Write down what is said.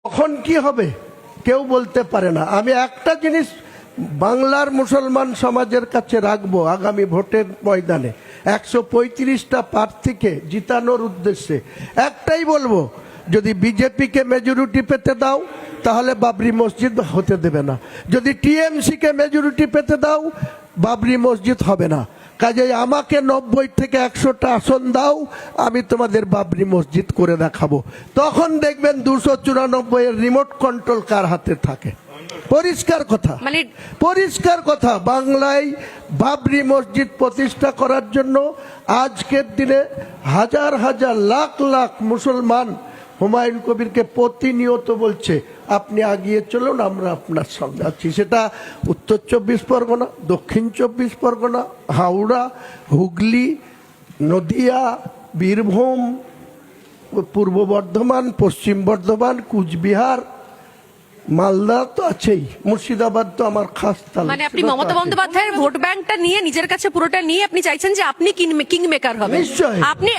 কখন কি হবে কেউ বলতে পারে না। আমি একটা জিনিস বাংলার মুসলমান সমাজের কাছে রাখবো, আগামী ভোটের ময়দানে 135টা প্রার্থীকে জিতানোর উদ্দেশ্যে একটাই বলবো, যদি বিজেপিকে মেজরিটি পেতে দাও তাহলে বাবরি মসজিদ হতে দেবে না, যদি টিএমসিকে মেজরিটি পেতে দাও বাবরি মসজিদ হবে না। কাজেই আমাকে 90 থেকে 100টা আসন দাও, আমি তোমাদের বাবরি মসজিদ করে দেখাবো। তখন দেখবেন 294 এর রিমোট কন্ট্রোল কার হাতে থাকে। পরিষ্কার কথা, পরিষ্কার কথা। বাংলায় বাবরি মসজিদ প্রতিষ্ঠা করার জন্য আজকের দিনে হাজার হাজার লাখ লাখ মুসলমান হুমায়ুন কবিরকে প্রতিনিয়ত বলছে আপনি এগিয়ে চলুন, আমরা আপনার সঙ্গে আছি। সেটা উত্তর 24 পরগনা, দক্ষিণ 24 পরগনা, হাওড়া, হুগলি, নদিয়া, বীরভূম, পূর্ব বর্ধমান, পশ্চিম বর্ধমান, কুচবিহার, মালদা তো আছেই, মুর্শিদাবাদ তো আমার খাস তালুক। মানে আপনি মমতা বন্দ্যোপাধ্যায়ের ভোট ব্যাংকটা নিয়ে নিজের কাছে পুরোটা নিয়ে আপনি চাইছেন যে আপনি কিং মেকার হবেন। নিশ্চয়ই। আপনি